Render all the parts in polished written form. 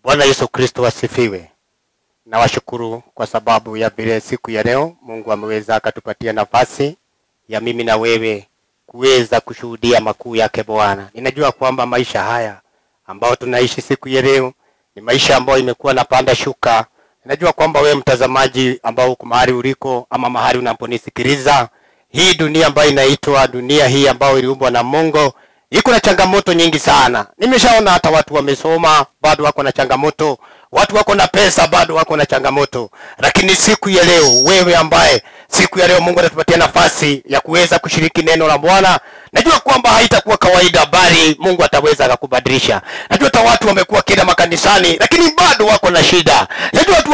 Bwana Yesu Kristo asifiwe. Na washukuru kwa sababu ya vile siku ya leo Mungu ameweza akatupatia nafasi ya mimi na wewe kuweza kushuhudia makuu yake Bwana. Ninajua kwamba maisha haya ambao tunaishi siku ya leo ni maisha ambayo imekuwa na panda shuka. Ninajua kwamba wewe mtazamaji ambao uko mahali uliko ama mahali unaponisikiliza, hii dunia ambayo inaitwa dunia hii ambayo iliumbwa na Mungu iko na changamoto nyingi sana. Nimeshaona hata watu wamesoma bado wako na changamoto, watu wako na pesa bado wako na changamoto. Lakini siku ya leo, wewe ambaye siku ya leo Mungu anatupatia nafasi ya kuweza kushiriki neno la Bwana, najua kwamba haitakuwa kawaida bali Mungu ataweza akakubadilisha. Najua hata watu wamekuwa kila makanisani lakini bado wako na shida. Najua watu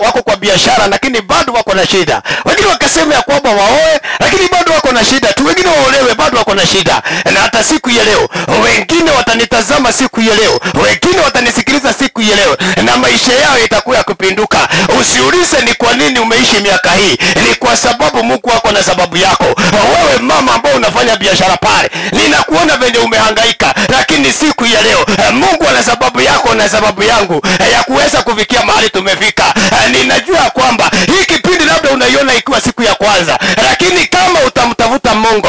wako kwa biashara lakini bado wako na shida. Wengine wakasema ya kwamba waoe lakini bado wako na shida tu. Wengine waolewe bado wako na shida. Na hata siku ya leo wengine watanitazama siku ya leo, wengine watanisikiliza siku ya leo na maisha yao itakuwa ya kupinduka. Usiulize ni kwa nini umeishi miaka hii. Ni kwa sababu Mungu wako na sababu yako. Wewe mama ambao unafanya biashara pale, ninakuona venye umehangaika, lakini siku ya leo Mungu ana sababu yako na sababu yangu ya kuweza kufikia mahali tumefika. Ninajua kwamba hii kipindi labda unaiona ikiwa siku ya kwanza, lakini kama utamtafuta Mungu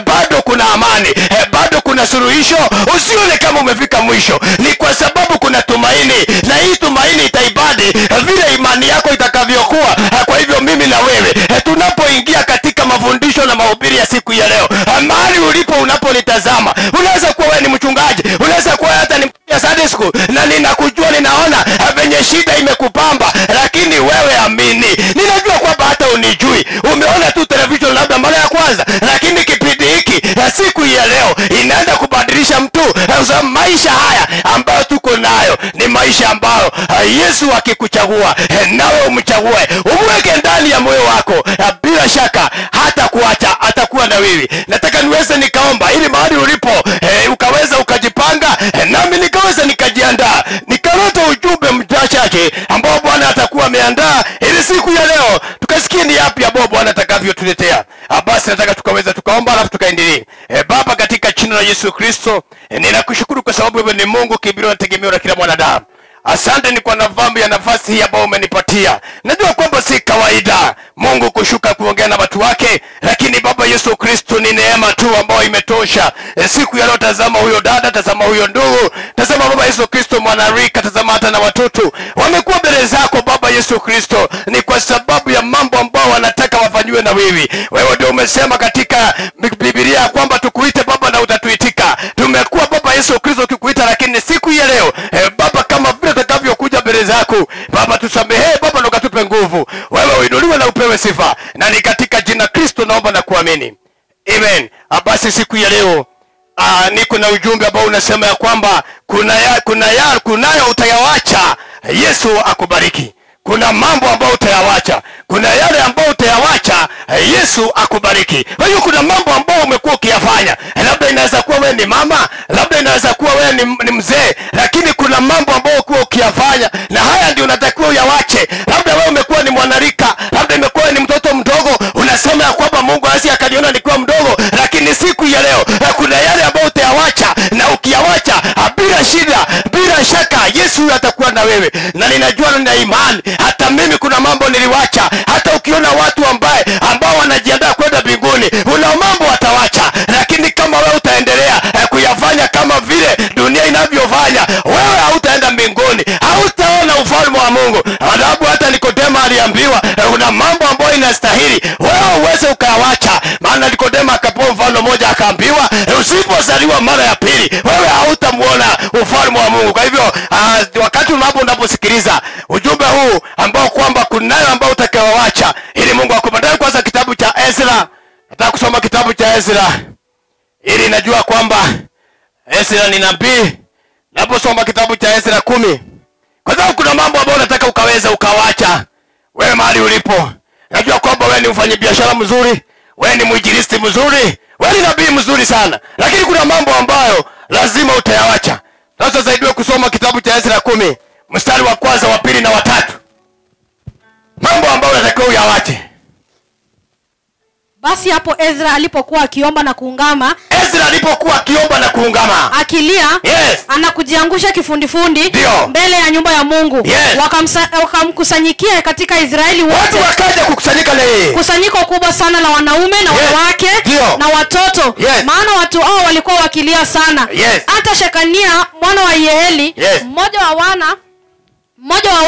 bado kuna amani, bado kuna suluhisho. Usione kama umefika mwisho, ni kwa sababu kuna tumaini, na hii tumaini itaibadi vile imani yako itakavyokuwa. Kwa hivyo mimi na wewe tunapoingia katika mafundisho na mahubiri ya siku ya leo, mahali ulipo unaponitazama, unaweza kuwa wewe ni mchungaji, unaweza kuwa hata ni ya Sunday school, na ninakujua, ninaona venye shida imekupamba, lakini wewe amini. Ninajua kwamba hata unijui, umeona tu television labda mara ya kwanza, lakini kipindi hiki siku ya leo inaenda kubadilisha mtu. Maisha haya ambayo tuko nayo ni maisha ambayo Yesu akikuchagua nawe umchague, umweke ndani ya moyo wako, bila shaka hata kuacha, atakuwa na wewe. Nataka niweze nikaomba ili mahali ulipo ukaweza ukajipanga, nami nikaweza nikajiandaa, nikaleta ujumbe mchache ambao Bwana atakuwa ameandaa ili siku ya leo tukasikie ni yapi ambao Bwana atakavyotuletea. Basi nataka tukaweza tukaomba alafu tukaendelee. Baba, katika jina la Yesu Kristo, ninakushukuru kwa sababu wewe ni Mungu kimbilio na tegemeo la kila mwanadamu. Asante ni kwa nafasi hii ambayo umenipatia. Najua kwamba si kawaida Mungu kushuka kuongea na watu wake, lakini Baba Yesu Kristo ni neema tu ambayo imetosha. Siku ya leo tazama huyo dada, tazama huyo ndugu, tazama Baba Yesu Kristo mwanarika, tazama hata na watoto wamekuwa mbele zako Baba Yesu Kristo, ni kwa sababu ya mambo ambao wanataka wafanywe na wewe. Wewe ndio umesema katika Biblia kwamba tukuite Baba na utatuitika. Tumekuwa Baba Yesu Kristo tukikuita, lakini siku ya leo Baba, kama vile tutakavyokuja mbele zako Baba, tusamehe Baba na ukatupe nguvu. Wewe uinuliwe na upewe sifa, na ni katika jina Kristo naomba na kuamini, amen. Basi siku ya leo niko na ujumbe ambao unasema ya kwamba kunayo utayawacha Yesu akubariki. Kuna mambo ambayo utayawacha, kuna yale ambayo utayawacha Yesu akubariki. Kwa hiyo kuna mambo ambayo umekuwa ukiyafanya, labda inaweza kuwa wewe ni mama, labda inaweza kuwa wewe ni mzee, lakini kuna mambo ambayo uko ukiyafanya na haya ndio unatakiwa uyawache. Labda wewe umekuwa ni mwanarika, labda umekuwa ni mtoto mdogo, unasema ya kwamba Mungu hasi akaniona nikiwa mdogo, lakini siku ya leo kuna yale ambayo utayawacha, na ukiyawacha bila shida, bila shaka Yesu atakuwa na wewe. Na ninajua na imani hata mimi kuna mambo niliwacha. Hata ukiona watu ambao wanajiandaa kwenda mbinguni, una mambo watawacha, lakini kama wewe utaendelea kuyafanya kama vile dunia inavyofanya, wewe hautaenda mbinguni, hautaona ufalme wa Mungu. Sababu hata Nikodema aliambiwa kuna mambo ambayo inastahili wewe uweze ukawacha. Maana Nikodema akapewa mfano mmoja, akaambiwa usipozaliwa mara ya pili wewe hautamuona ufalme wa Mungu. Kwa hivyo wakati unaposikiliza ujumbe huu ambao kwamba kunayo ambao utakayowacha ili Mungu akubariki. Kwanza kitabu cha Ezra, nataka kusoma kitabu cha Ezra ili najua kwamba Ezra ni nabii. Naposoma kitabu cha Ezra 10, kwa sababu kuna mambo ambayo nataka ukaweza ukawacha wewe mahali ulipo. Najua kwamba wewe ni mfanyabiashara mzuri, wewe ni mwinjilisti mzuri, wewe ni nabii mzuri sana, lakini kuna mambo ambayo lazima utayawacha. Sasa saidiwe kusoma kitabu cha Ezra 10 mstari wa kwanza, wa pili na wa tatu. Mambo ambayo unatakiwa uyawache. Basi hapo Ezra alipokuwa akiomba na kuungama, Ezra alipokuwa akiomba na kuungama, akilia, anakujiangusha kifundifundi mbele ya nyumba ya Mungu, wakamkusanyikia katika Israeli wote. Watu wakaja kukusanyika na yeye, kusanyiko kubwa sana la wanaume na wanawake na watoto, maana watu hao walikuwa wakilia sana. Hata Shekania mwana wa Yeheli, mmoja wa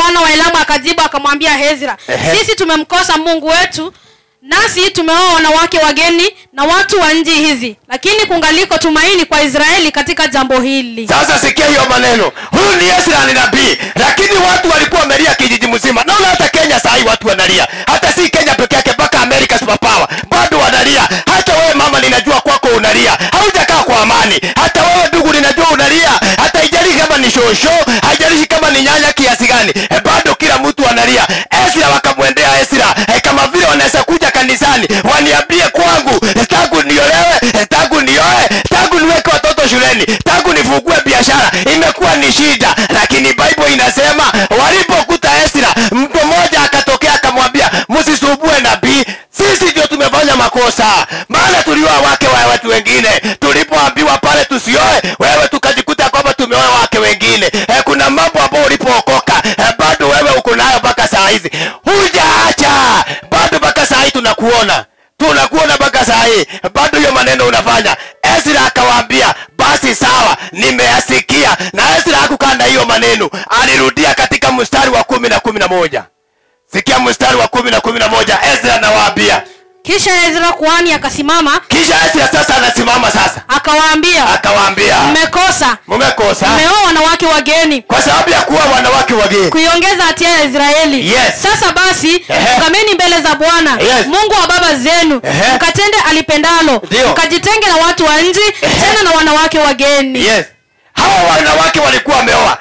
wana wa Elamu, akajibu akamwambia Ezra, sisi tumemkosa Mungu wetu, nasi tumeoa wanawake wageni na watu wa nchi hizi, lakini kungaliko tumaini kwa Israeli katika jambo hili. Sasa sikia hiyo maneno. Huyu ni Ezra, ni nabii, lakini watu walikuwa wamelia kijiji mzima. Naona hata Kenya saa hii watu wanalia. Hata si Kenya peke yake, mpaka America superpower bado wanalia. Hata wewe mama, ninajua kwako unalia. Haujakaa kwa amani. Hata wewe ndugu, ninajua unalia. Hata haijalishi kama ni shosho, haijalishi kama ni nyanya kiasi gani, bado kila mtu analia. Ezra wakamwendea Ezra, kama vile wanaweza kuja kanisani waniambie kwangu, tangu niolewe, tangu nioe, tangu niweke watoto shuleni, tangu nifungue biashara, imekuwa ni shida. Lakini Bible inasema walipokuta Ezra, mtu mmoja akatokea akamwambia, msisumbue nabii, sisi ndio tumefanya makosa, maana tulioa wake wa watu wengine. Tulipoambiwa pale tusioe, wewe tukajikuta kwamba tumeoa wake wengine. Kuna mambo ambayo ulipookoka bado wewe uko nayo mpaka saa hizi, hujaacha bado. Mpaka saa hii tunakuona mpaka saa hii bado hiyo maneno unafanya. Ezra akawaambia, basi sawa, nimeyasikia. Na Ezra hakukaa na hiyo maneno, alirudia katika mstari wa 10 na 11. Sikia mstari wa 10 na 11. Ezra anawaambia, kisha Ezra kuhani akasimama. Kisha Ezra sasa anasimama sasa, akawaambia, mmekosa, mmeoa wanawake wageni, kwa sababu ya kuwa wanawake wageni, kuiongeza hatia ya Israeli. Sasa basi, kameni mbele za Bwana Mungu wa baba zenu, mkatende alipendalo, mkajitenge na watu wa nje, tena na wanawake wageni. Hawa wanawake walikuwa wameoa.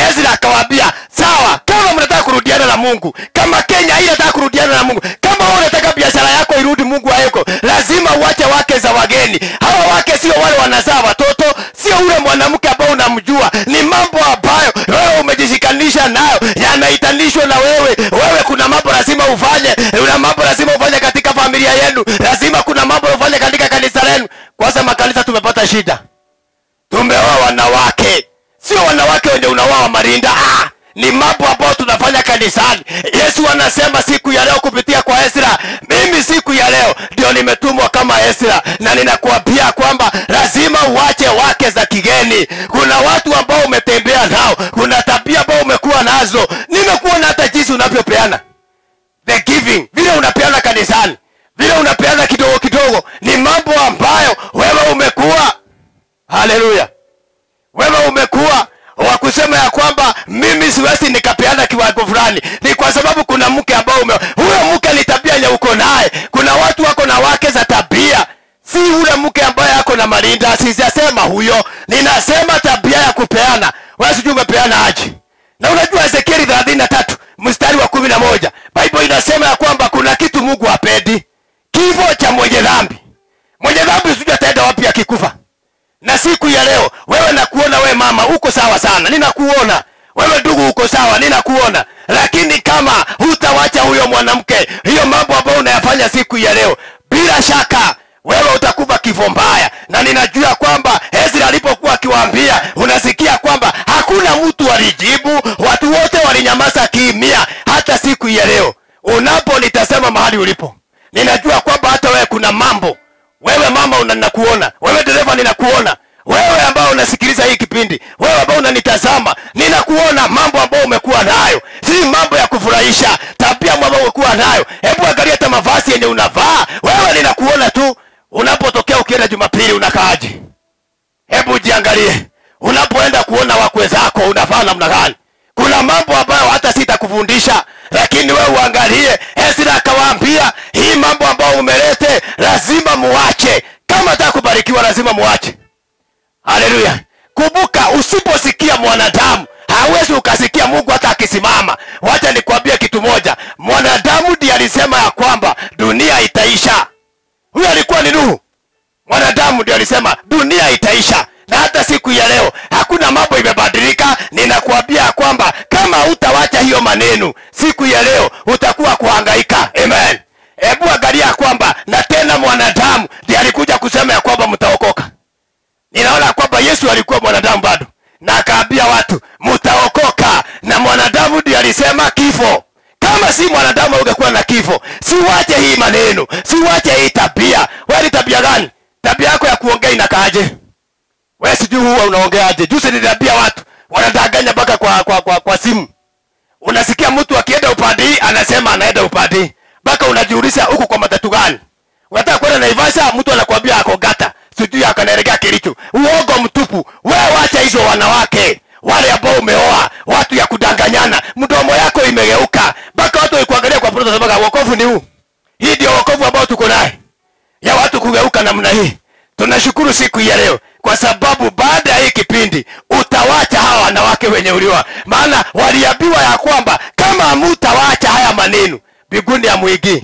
Ezra akawaambia, sawa, kama mnataka kurudiana na Mungu, kama Kenya hii inataka kurudiana na Mungu, kama wewe unataka biashara yako irudi Mungu wako, lazima uache wake za wageni. Hawa wake sio wale wanazaa watoto, sio ule mwanamke ambao unamjua. Ni mambo ambayo wewe umejishikanisha nayo, yanaitanishwa na wewe. Kuna mambo lazima ufanye, kuna mambo lazima ufanye katika familia yenu, lazima kuna mambo ufanye katika kanisa lenu. Kwa sababu makanisa tumepata shida, tumeoa wanawake, sio wanawake wenye unaoa marinda. Ni mambo ambayo tunafanya kanisani. Yesu anasema siku ya leo kupitia kwa Ezra, mimi siku ya leo ndio nimetumwa kama Ezra, na ninakuambia kwamba lazima uache wake za kigeni. Kuna watu ambao umetembea nao, kuna tabia ambao umekuwa nazo. Nimekuona hata jinsi unavyopeana the giving, vile unapeana kanisani, vile unapeana kidogo kidogo, ni mambo ambayo wewe umekuwa, haleluya, wewe umekuwa wa kusema ya kwamba mimi siwezi nikapeana kiwango fulani. Ni kwa sababu kuna mke ambao huyo mke ni tabia yenye uko naye. Kuna watu wako na wake za tabia, si ule mke ambaye yako na marinda. Sijasema huyo, ninasema tabia ya kupeana. Wewe sijui umepeana aje. Na unajua Ezekieli 33 mstari wa 11, Bible inasema ya kwamba kuna kitu Mungu hapendi, kifo cha mwenye dhambi. Mwenye dhambi sijui ataenda wapi akikufa. Na siku ya leo wewe nakuona, wewe mama uko sawa sana, ninakuona. Wewe ndugu uko sawa, ninakuona. Lakini kama hutawacha huyo mwanamke, hiyo mambo ambayo unayafanya siku ya leo, bila shaka wewe utakufa kifo mbaya. Na ninajua kwamba Ezra alipokuwa akiwaambia, unasikia kwamba hakuna mtu alijibu, watu wote walinyamaza kimya. Hata siku ya leo unapolitasema mahali ulipo, ninajua kwamba hata wewe kuna mambo. Wewe mama ninakuona, wewe dereva ninakuona, wewe ambao unasikiliza hii kipindi, wewe ambao unanitazama, ninakuona mambo ambayo umekuwa nayo. Si mambo ya kufurahisha, tabia ambayo umekuwa nayo. Hebu angalia hata mavazi yenye unavaa. Wewe ninakuona tu, unapotokea ukienda Jumapili unakaaje? Hebu jiangalie. Unapoenda kuona wakwe zako unavaa namna gani? Kuna mambo ambayo hata sitakufundisha, lakini wewe uangalie. Ezra akawaambia, hii mambo ambayo umelete lazima muache. Kama unataka kubarikiwa lazima muache. Haleluya. Kumbuka, usiposikia mwanadamu hawezi ukasikia Mungu hata akisimama. Wacha nikwambie kitu moja, mwanadamu ndiye alisema ya kwamba dunia itaisha. Huyo alikuwa ni Nuhu. Mwanadamu ndiye alisema dunia itaisha. Na hata siku ya leo hakuna mambo imebadilika. Ninakuambia kwamba kama hutawacha hiyo maneno, siku ya leo utakuwa kuhangaika. Amen. Hebu angalia kwamba na tena mwanadamu ndiye alikuja kusema ya kwamba mtaokoka. kwamba Yesu alikuwa mwanadamu bado, na akaambia watu mtaokoka, na mwanadamu ndiye alisema kifo. Kama si mwanadamu ungekuwa na kifo. Siwache hii maneno, siwache hii tabia. Wewe ni tabia gani? Tabia yako ya kuongea inakaaje? Wewe sijui huwa unaongeaje? Juzi niliambia watu wanadanganya mpaka kwa simu. Unasikia mtu akienda upande anasema anaenda upande, mpaka unajiuliza huko kwa matatu gani? Unataka kwenda Naivasha, mtu anakuambia ako Gata, sijui akaelekea Kericho. Uongo mtupu. Wewe wacha hizo wanawake wale ambao umeoa, watu ya kudanganyana. Mdomo yako imegeuka mpaka watu walikuangalia kwa proto, sababu wokovu ni huu. Hii ndio wokovu ambao tuko naye, ya watu kugeuka namna hii. Tunashukuru siku ya leo kwa sababu baada ya hii kipindi utawacha hawa wanawake wenye ulioa, maana waliambiwa ya kwamba kama mtawacha haya maneno mbinguni hamuingii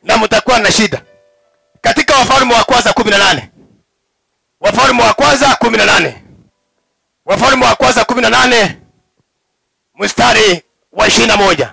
na mtakuwa na shida. Katika Wafalme wa kwanza 18, Wafalme wa kwanza 18, Wafalme wa kwanza 18 mstari wa 21,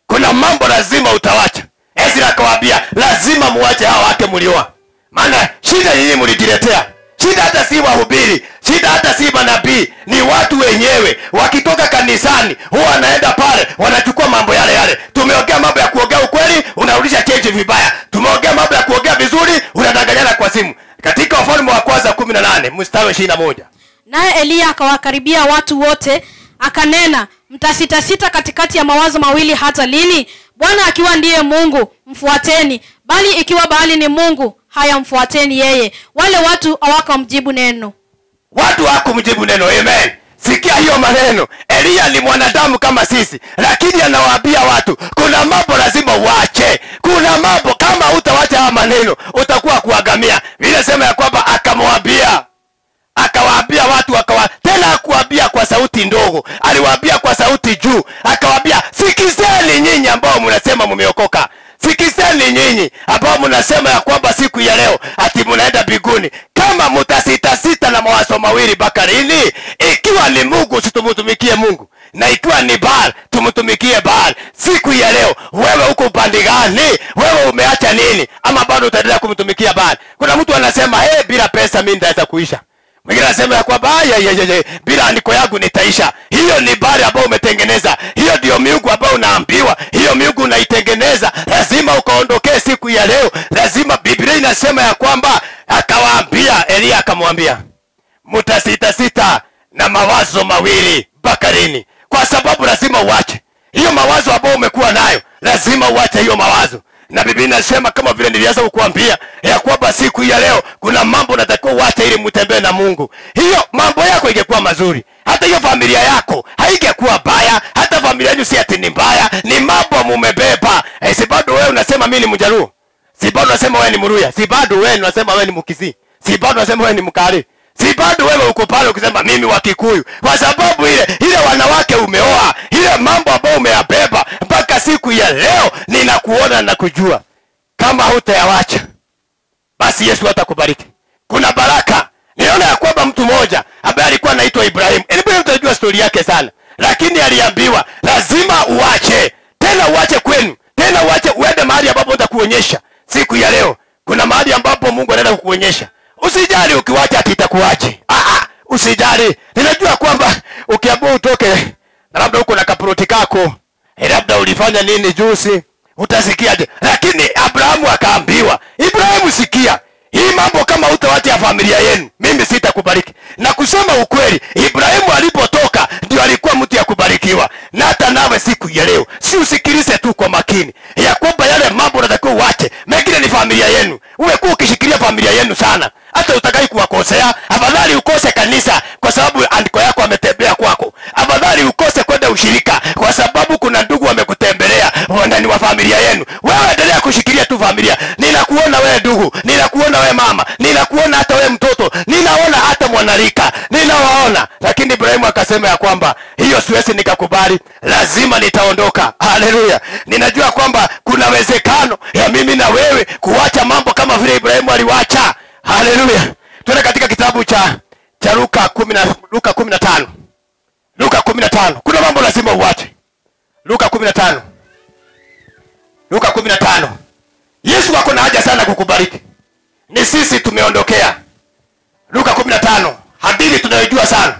kuna mambo lazima utawacha. Ezra akawaambia lazima muache hawa wake mlioa, maana shida nyinyi mlijiletea. Shida hata si wahubiri, shida hata si manabii, ni watu wenyewe. Wakitoka kanisani huwa wanaenda pale wanachukua mambo yale yale. Tumeongea mambo ya kuongea ukweli, unarudisha change vibaya. Tumeongea mambo ya kuongea vizuri, unadanganyana kwa simu. Katika Wafalme wa kwanza 18 mstari wa 21, naye Elia akawakaribia watu wote akanena, mtasitasita katikati ya mawazo mawili hata lini? Bwana akiwa ndiye Mungu mfuateni, bali ikiwa Baali ni mungu, haya mfuateni yeye. Wale watu hawakumjibu neno. Watu hawakumjibu neno. Amen. Sikia hiyo maneno. Elia ni mwanadamu kama sisi, lakini anawaambia watu kuna mambo lazima uache. Kuna mambo kama hutawacha haya maneno utakuwa kuangamia. Vile sema ya kwamba akawaambia watu, tena akuambia kwa sauti ndogo, aliwaambia kwa sauti juu, akawaambia sikizeni nyinyi ambao mnasema mmeokoka. Sikizeni nyinyi ambao mnasema ya kwamba siku ya leo ati mnaenda mbinguni. Kama mtasitasita na mawazo mawili mpaka lini? Ikiwa ni Mungu situmtumikie Mungu, na ikiwa ni Baal tumtumikie Baal. Siku ya leo wewe uko upande gani? Wewe umeacha nini? Ama bado utaendelea kumtumikia Baal? Kuna mtu anasema bila pesa mimi nitaweza kuisha. Mwingine anasema ya kwamba bila andiko yangu nitaisha. Hiyo ni Baal ambao umetengeneza. Hiyo ndio miungu ambao unaambiwa. Hiyo miungu unaitengeneza. Lazima ukaondokee siku ya leo. Lazima. Biblia inasema ya kwamba akawaambia, Elia akamwambia mtasitasita na mawazo mawili mpaka lini? Kwa sababu lazima uache hiyo mawazo ambao umekuwa nayo. Lazima uache hiyo mawazo. Na Biblia inasema kama vile nilianza kukuambia ya kwamba siku ya leo kuna mambo unatakiwa uache ili mtembee na Mungu. Hiyo mambo yako ingekuwa mazuri, hata hiyo familia yako haingekuwa baya, hata familia yenu si ati ni mbaya, ni mambo mumebeba. Si bado wewe unasema mimi ni Mjaluo, si bado unasema wewe ni Mluya, si bado wewe unasema wewe ni Mkisii, si bado unasema wewe ni Mkale, si bado wewe uko pale ukisema mimi wa Kikuyu, kwa sababu ile wanawake umeoa, ile mambo ambayo umeyabeba mpaka siku ya leo. Ninakuona na kujua kama hutayawacha basi Yesu atakubariki. Kuna baraka. Niona ya kwamba mtu mmoja ambaye alikuwa anaitwa Ibrahim. Ibrahim tunajua story yake sana, lakini aliambiwa lazima uache. Tena uache kwenu, tena uache uende mahali ambapo nitakuonyesha. Siku ya leo kuna mahali ambapo Mungu anaenda kukuonyesha. Usijali ukiwacha ati itakuaje. Usijali. Ninajua kwamba ukiamua utoke na labda uko na kaproti kako, labda ulifanya nini juzi, utasikiaje? Lakini Abrahamu akaambiwa, Ibrahimu sikia, hii mambo kama utawacha familia yenu, mimi sitakubariki. Na kusema ukweli, Ibrahimu alipotoka ndio alikuwa mtu ya kubarikiwa. Na hata nawe siku ya leo si usikilize tu kwa makini ya kwamba yale mambo unatakiwa uache. Mengine ni familia yenu. Umekuwa ukishikilia familia yenu sana, hata utakai kuwakosea. Afadhali ukose kanisa kwa sababu andiko yako ametembea kwako. Afadhali ukose kwenda ushirika kwa sababu kuna ndugu wamekutembelea ndani wa familia yenu. Wewe endelea kushikilia tu familia. Ninakuona wewe ndugu, ninakuona wewe mama, ninakuona hata wewe mtoto, ninaona hata mwanalika, ninawaona. Lakini Ibrahimu akasema ya kwamba hiyo siwezi nikakubali, lazima nitaondoka. Haleluya. Ninajua kwamba kuna uwezekano ya mimi na wewe kuacha mambo kama vile Ibrahimu aliwacha. Haleluya. Tuende katika kitabu cha Luka 15. Luka 15. Kuna mambo lazima uache. Luka 15. Luka 15. Yesu wako na haja sana kukubariki. Ni sisi tumeondokea. Luka 15. Hadithi tunayojua sana.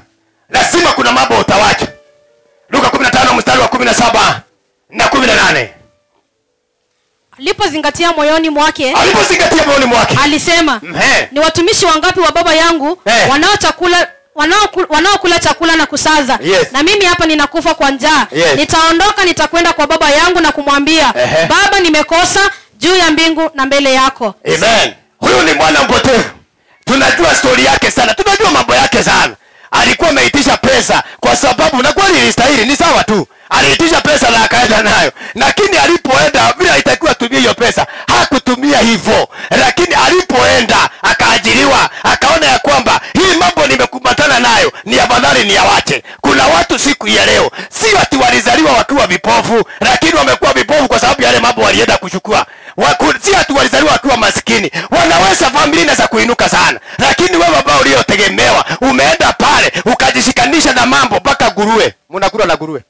Lazima kuna mambo utawacha. Luka 15 mstari wa 17 na 18. Alipozingatia moyoni mwake, alisema, ni watumishi wangapi wa baba yangu wanaokula chakula na kusaza, na mimi hapa ninakufa kwa njaa. Nitaondoka, nitakwenda kwa baba yangu na kumwambia, Baba, nimekosa juu ya mbingu na mbele yako. Amen. Huyu ni mwana mpotevu. Tunajua story yake sana. Tunajua mambo yake sana. Alikuwa ameitisha pesa kwa sababu na kweli ilistahili, ni sawa tu. Aliitisha pesa na akaenda nayo. Lakini alipoenda vile alitakiwa tumie hiyo pesa, hakutumia hivyo. Lakini alipoenda akaajiriwa, akaona ya kwamba hii mambo nimekumbana nayo, ni afadhali niawache. Kuna watu siku ya leo si ati walizaliwa wakiwa vipofu, lakini wamekuwa vipofu kwa sababu yale mambo walienda kuchukua. Si ati walizaliwa wakiwa maskini. Wanaweza familia za kuinuka sana. Lakini wewe ambao uliotegemewa, umeenda pale ukajishikanisha na mambo mpaka nguruwe. Mnakula na nguruwe.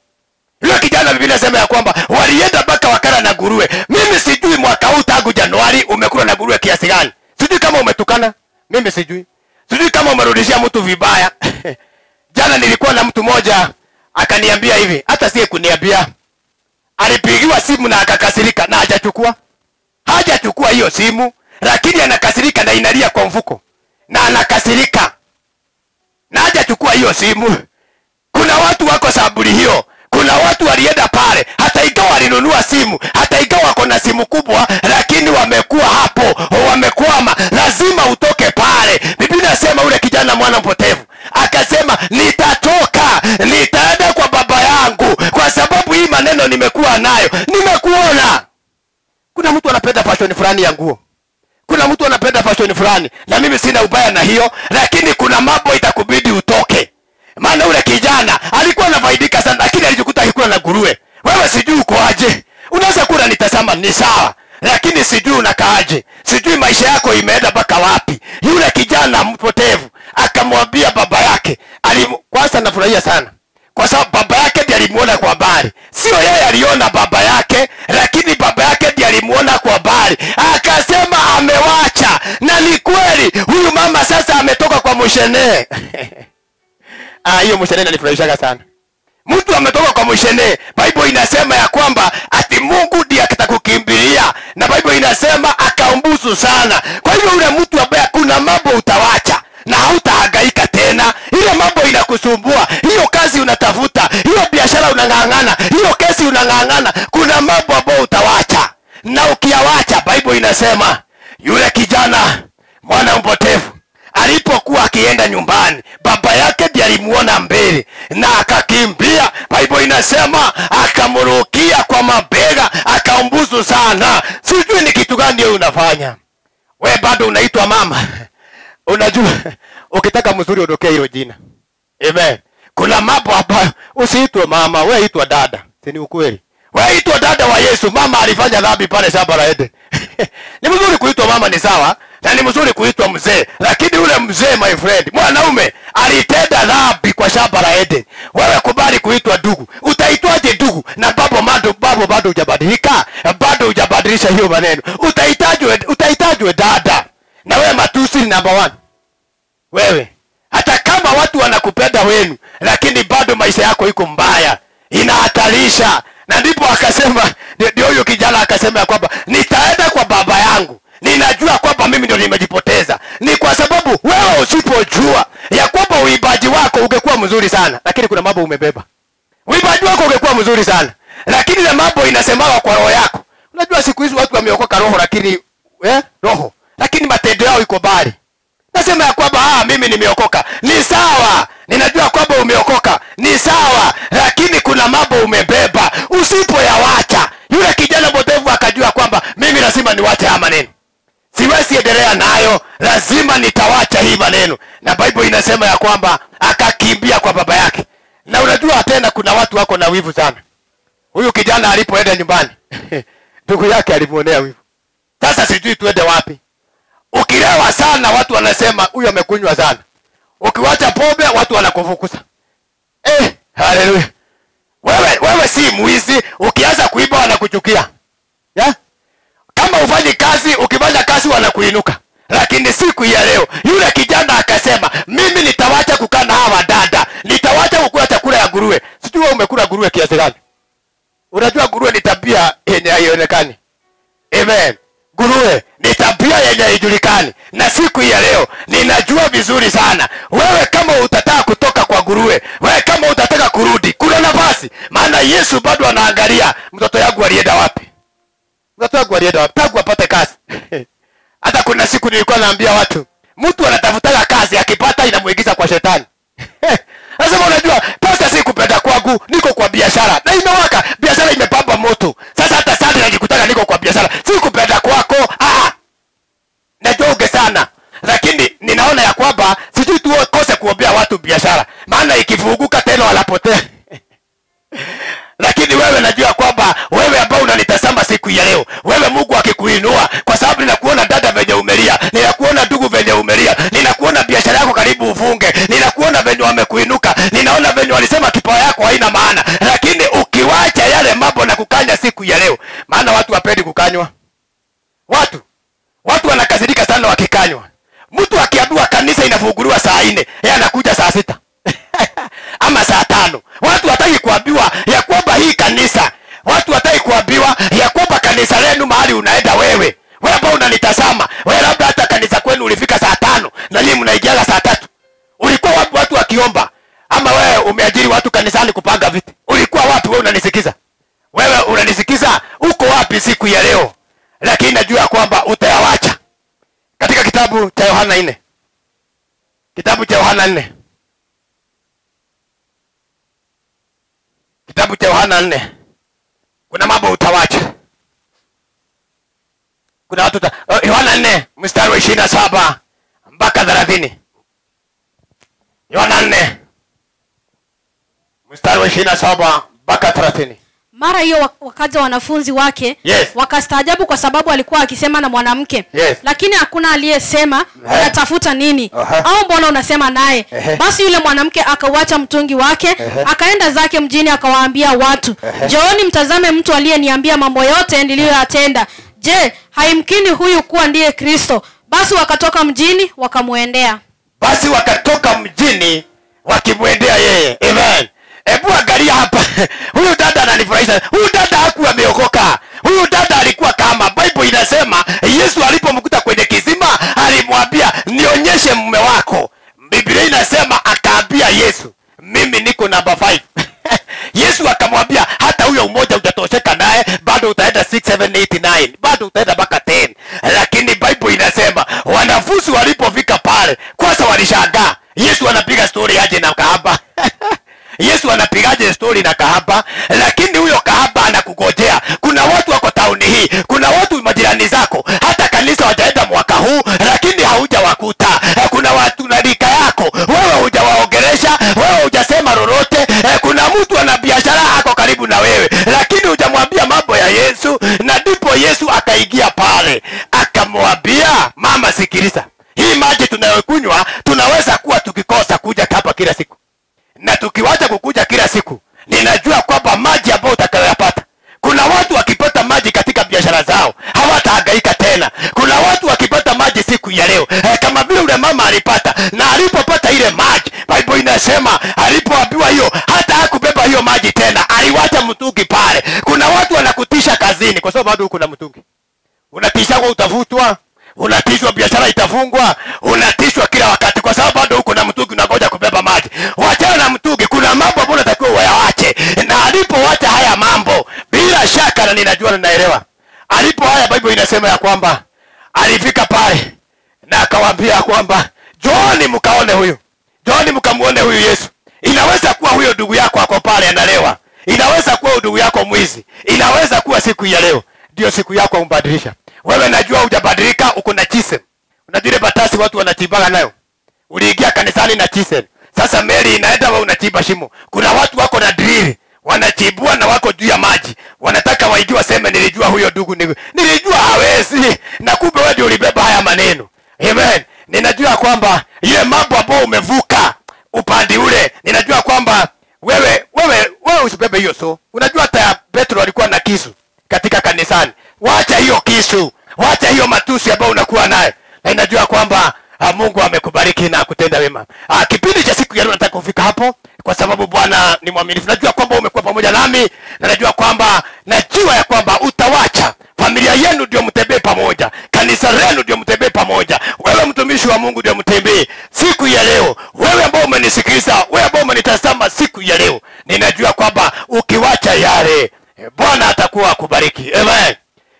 Yule kijana Biblia inasema ya kwamba walienda mpaka wakala na nguruwe. Mimi sijui mwaka huu tangu Januari umekula na nguruwe kiasi gani. Sijui kama umetukana. Mimi sijui. Sijui kama umerudishia mtu vibaya. Jana nilikuwa na mtu mmoja akaniambia hivi, hata siye kuniambia. Alipigiwa simu na akakasirika na hajachukua hiyo simu, lakini anakasirika na inalia kwa mfuko. Na anakasirika na hajachukua hiyo simu. Kuna watu wako saburi hiyo. Kuna watu walienda pale, hata ikawa walinunua simu, hata ikawa wako na simu kubwa, lakini wamekuwa hapo, wamekwama. Lazima utoke pale. Biblia inasema ule kijana mwana mpotevu akasema, nitatoka, nitaenda kwa baba yangu, kwa sababu hii maneno nimekuwa nayo, nimekuona. Kuna mtu anapenda fashion fulani ya nguo. Kuna mtu anapenda fashion fulani, na mimi sina ubaya na hiyo, lakini kuna mambo itakubidi utoke. Maana ule kijana alikuwa anafaidika sana, lakini alijikuta akikula na nguruwe. Wewe sijui uko aje. Unaweza kula nitasema ni sawa, lakini sijui unakaaje. Sijui maisha yako imeenda mpaka wapi. Yule kijana mpotevu akamwambia baba yake, kwanza nafurahia sana kwa sababu baba yake ndiye alimuona kwa habari. Sio yeye aliona baba yake, lakini baba yake ndiye alimuona kwa habari. Akasema amewacha, na ni kweli huyu mama sasa ametoka kwa mshene. Hiyo mshene inanifurahisha sana. Mtu ametoka kwa mshene. Bible inasema ya kwamba ati Mungu ndiye atakukimbilia, na Bible inasema akaumbusu sana. Kwa hivyo yule mtu ambaye kuna mambo utawacha na hautahangaika tena. Ile mambo inakusumbua, hiyo kazi unatafuta, hiyo biashara unang'ang'ana, hiyo kesi unang'ang'ana, kuna mambo ambayo utawacha. Na ukiawacha, Bible inasema yule kijana mwana mpotevu alipokuwa akienda nyumbani, baba yake ndiye alimuona mbele na akakimbia. Bible inasema akamrukia kwa mabega, akaumbusu sana. Sijui ni kitu gani wewe unafanya. Wewe bado unaitwa mama. Unajua ukitaka mzuri ondokea hilo jina. Amen. Kuna mambo hapa usiitwe mama, wewe itwa dada. Si ni ukweli? Wewe itwa dada wa Yesu. Mama alifanya dhambi pale shamba la Eden. Ni mzuri kuitwa mama, ni sawa, na ni mzuri kuitwa mzee, lakini ule mzee, my friend, mwanaume alitenda dhambi kwa shamba la Eden. Wewe kubali kuitwa ndugu. Utaitwaje ndugu na babo bado hujabadilika? Bado hujabadilisha hiyo maneno. Utahitajwe dada. Na wewe matusi ni number 1. Wewe hata kama watu wanakupenda wenu, lakini bado maisha yako iko mbaya, inahatarisha. Na ndipo akasema, ndio huyo kijana akasema ya kwamba nitaenda kwa baba yangu. Ninajua kwamba mimi ndio nimejipoteza. Ni kwa sababu wewe usipojua ya kwamba uibaji wako ungekuwa mzuri sana, lakini kuna mambo umebeba. Uibaji wako ungekuwa mzuri sana, lakini ile mambo inasemawa kwa roho yako. Unajua siku hizi watu wameokoka roho, lakini roho, lakini matendo yao iko bali. Nasema ya kwamba mimi nimeokoka. Ni sawa. Ninajua kwamba umeokoka. Ni sawa, lakini kuna mambo umebeba. Usipoyawacha, yule kijana mpotevu akajua kwamba mimi lazima niwache haya maneno. Siwezi endelea nayo, lazima nitawacha hii maneno. Na Bible inasema ya kwamba akakimbia kwa baba yake. Na unajua tena kuna watu wako na wivu sana. Huyu kijana alipoenda nyumbani, ndugu yake alimuonea wivu. Sasa sijui tuende wapi. Ukilewa sana watu wanasema huyu amekunywa sana. Ukiwacha pombe watu wanakufukuza. Haleluya. Wewe si mwizi, ukianza kuiba wanakuchukia. Kama ufanye kazi, ukifanya kazi wanakuinuka. Lakini siku ya leo yule kijana akasema, mimi nitawacha kukaa na hawa dada. Nitawacha kukula chakula ya nguruwe. Sijui wewe umekula nguruwe kiasi gani. Unajua nguruwe ni tabia yenye haionekani. Amen. Nguruwe ni tabia yenye haijulikani. Na siku ya leo ninajua vizuri sana, wewe kama utataka kutoka kwa nguruwe, wewe kama utataka kurudi, kuna nafasi. Maana Yesu bado anaangalia mtoto yangu alienda wapi. Mtoto wangu alienda wapi? Tangu apate kazi. Hata kuna siku nilikuwa naambia watu, mtu anatafuta kazi, akipata inamuingiza kwa shetani. Nasema unajua, pesa si kupenda kwangu, niko kwa biashara. Na imewaka, biashara imepamba moto. Sasa hata sasa najikutana niko kwa biashara. Si kupenda kwako. Najoge sana. Lakini ninaona ya kwamba sijui tu kose kuombea watu biashara. Maana ikifunguka tena wanapotea. Lakini wewe najua kwamba wewe ambao unanitazama siku ya leo, wewe Mungu akikuinua, kwa sababu ninakuona dada venye umelia, ninakuona ndugu venye umelia, ninakuona biashara yako karibu ufunge, ninakuona venye wamekuinuka, ninaona venye walisema kipawa yako haina maana. Lakini ukiwacha yale mambo na kukanya siku ya leo, maana watu wapendi kukanywa. Watu wanakasirika sana wakikanywa. Mtu akiambiwa kanisa inafunguliwa saa 4, yeye anakuja saa 6. Ama saa 5. Watu wataki kuambiwa ya kwamba hii kanisa, watu wataki kuambiwa ya kwamba kanisa lenu mahali unaenda wewe. Wewe ambao unanitazama, wewe labda hata kanisa kwenu ulifika saa 5 na nyinyi mnaijaga saa 3. Ulikuwa wapi watu wakiomba? Ama wewe umeajiri watu kanisani kupanga viti? Ulikuwa wapi wewe unanisikiza? Wewe unanisikiza, uko wapi siku ya leo? Lakini najua kwamba utayawacha. Katika kitabu cha Yohana 4. Kitabu cha Yohana 4. Kitabu cha Yohana 4. Kuna mambo utawacha. Kuna watu Yohana 4 mstari wa 27 mpaka 30. Yohana 4 mstari wa 27 mpaka 30. Mara hiyo wakaja wanafunzi wake, wakastaajabu kwa sababu alikuwa akisema na mwanamke. Lakini hakuna aliyesema unatafuta nini? Au mbona unasema naye? Basi yule mwanamke akauacha mtungi wake, akaenda zake mjini akawaambia watu, "Njooni mtazame mtu aliyeniambia mambo yote niliyoyatenda. Je, haimkini huyu kuwa ndiye Kristo?" Basi wakatoka mjini wakamuendea. Basi wakatoka mjini wakimwendea yeye. Amen. Ebu angalia hapa. Huyu dada ananifurahisha. Huyu dada hakuwa ameokoka. Huyu dada alikuwa kama Bible inasema Yesu alipomkuta kwenye kisima alimwambia, "Nionyeshe mume wako." Biblia inasema akaambia Yesu, "Mimi niko namba 5." Yesu akamwambia, "Hata huyo mmoja hujatosheka naye, bado utaenda 6 7 8 9. Bado utaenda mpaka 10." Lakini Bible inasema wanafunzi walipofika pale, kwanza walishangaa. Yesu anapiga story aje na kahaba? Yesu anapigaje story na kahaba? Lakini huyo kahaba anakugojea. Kuna watu wako tauni hii, kuna watu majirani zako, hata kanisa wajaenda mwaka huu, lakini haujawakuta. Kuna watu na rika yako, wewe hujawaongelesha, wewe hujasema lolote. Kuna mtu ana biashara ako karibu na wewe, lakini hujamwambia mambo ya Yesu. Na ndipo Yesu akaingia pale, akamwambia, "Mama, sikiliza. Hii maji tunayokunywa tunaweza kuwa tukikosa kuja hapa kila siku. Na tukiwacha kukuja kila siku, ninajua kwamba maji ambayo utakayoyapata, kuna watu wakipata maji katika biashara zao hawatahangaika tena. Kuna watu wakipata maji siku ya leo, kama vile ule mama alipata, na alipopata ile maji, Bible inasema alipoambiwa hiyo, hata hakubeba hiyo maji tena, aliwacha mtungi pale. Kuna watu wanakutisha kazini kwa sababu bado kuna mtungi. Unatishwa kwa utafutwa, unatishwa biashara itafungwa, unatishwa kila wakati kwa sababu bado uko na mtungi unangoja kubeba maji. Wacha na mtungi, kuna mambo ambayo unatakiwa uyawache. Na alipowacha haya mambo, bila shaka na ninajua na naelewa, alipo haya Bible inasema ya kwamba alifika pale na akawaambia kwamba, "Njooni mkaone huyu. Njooni mkamuone huyu Yesu." Inaweza kuwa huyo ndugu yako ako pale analewa. Inaweza kuwa ndugu yako mwizi. Inaweza kuwa siku ya leo ndio siku yako umbadilisha. Wewe najua hujabadilika, uko na chisel. Unajua ile batasi watu wanachimbaga nayo. Uliingia kanisani na chisel. Sasa meli inaenda wewe unachimba shimo. Kuna watu wako na drill, wanachibua na wako juu ya maji. Wanataka waingie waseme nilijua huyo ndugu nilijua hawezi. Na kumbe wewe ndio ulibeba haya maneno. Amen. Ninajua kwamba ile mambo ambayo umevuka upande ule, ninajua kwamba wewe usibebe hiyo. So unajua hata Petro alikuwa na kisu katika kanisani. Wacha hiyo kisu, wacha hiyo matusi ambayo unakuwa nayo. Na ninajua kwamba Mungu amekubariki. akubariki na kutenda wema. Kipindi cha siku ya leo nataka kufika hapo kwa sababu Bwana ni mwaminifu. Najua kwamba umekuwa pamoja nami na najua ya kwamba utawacha familia yenu ndio mtembee pamoja, kanisa lenu ndio mtembee pamoja, wewe mtumishi wa Mungu ndio mtembee siku ya leo. Wewe ambao umenisikiliza, wewe ambao umenitazama siku ya leo, ninajua kwamba ukiwacha yale Bwana atakuwa akubariki. Amen.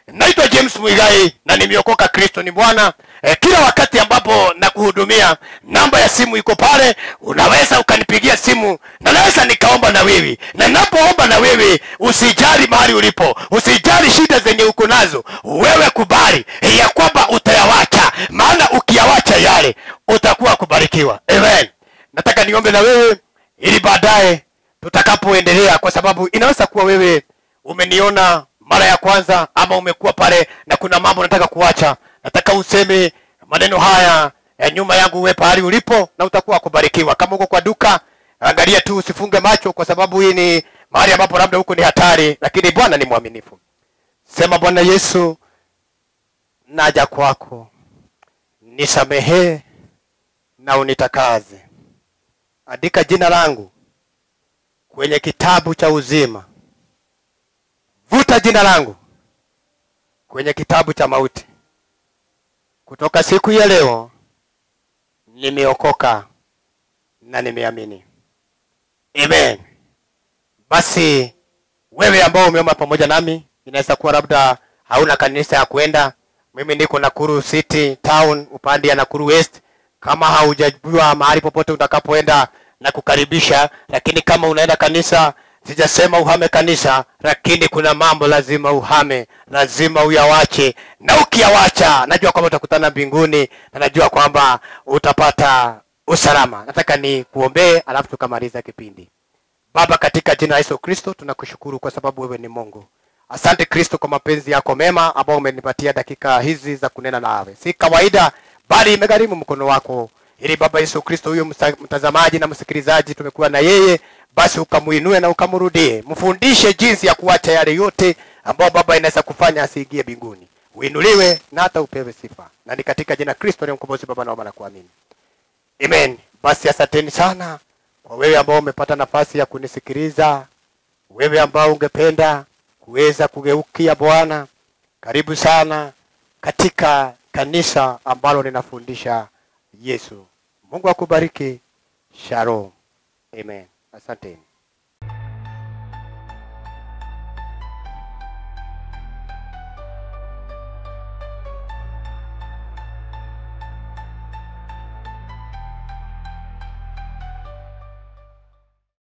Naitwa James Muigai na nimeokoka, Kristo ni Bwana. Kila wakati ambapo nakuhudumia, namba ya simu iko pale, unaweza ukanipigia simu na naweza nikaomba na wewe. Na ninapoomba na wewe, usijali mahali ulipo, usijali shida zenye uko nazo, wewe kubali ya kwamba utayawacha, maana ukiyawacha yale utakuwa kubarikiwa. Amen. Nataka niombe na wewe ili baadaye tutakapoendelea, kwa sababu inaweza kuwa wewe umeniona mara ya kwanza ama umekuwa pale na kuna mambo nataka kuacha. Nataka useme maneno haya ya nyuma yangu, uwe pahali ulipo na utakuwa kubarikiwa. Kama uko kwa duka, angalia tu, usifunge macho, kwa sababu hii ni mahali ambapo labda huko ni hatari, lakini Bwana ni mwaminifu. Sema, Bwana Yesu, naja kwako, nisamehe na unitakaze. Andika jina langu kwenye kitabu cha uzima. Vuta jina langu kwenye kitabu cha mauti. Kutoka siku ya leo nimeokoka na nimeamini. Amen. Basi wewe ambao umeomba pamoja nami, inaweza kuwa labda hauna kanisa ya kwenda. Mimi niko Nakuru City Town, upande ya Nakuru West. Kama haujajua mahali popote utakapoenda na kukaribisha, lakini kama unaenda kanisa, sijasema uhame kanisa, lakini kuna mambo lazima uhame, lazima uyawache. Na ukiyawacha, najua kwamba utakutana mbinguni na najua kwamba utapata usalama. Nataka ni kuombee alafu tukamaliza kipindi. Baba, katika jina la Yesu Kristo, tunakushukuru kwa sababu wewe ni Mungu. Asante Kristo kwa mapenzi yako mema ambao umenipatia dakika hizi za kunena nawe. Si kawaida, bali imegharimu mkono wako. Ili Baba Yesu Kristo, huyo mtazamaji na msikilizaji tumekuwa na yeye, basi ukamuinue na ukamrudie. Mfundishe jinsi ya kuacha yale yote ambao Baba inaweza kufanya asiingie mbinguni. Uinuliwe na hata upewe sifa. Na ni katika jina Kristo ni mkombozi Baba naomba na kuamini. Amen. Basi asanteni sana kwa wewe ambao umepata nafasi ya kunisikiliza. Wewe ambao ungependa kuweza kugeukia Bwana, karibu sana katika kanisa ambalo linafundisha Yesu. Mungu akubariki. Shalom. Amen. Asanteni.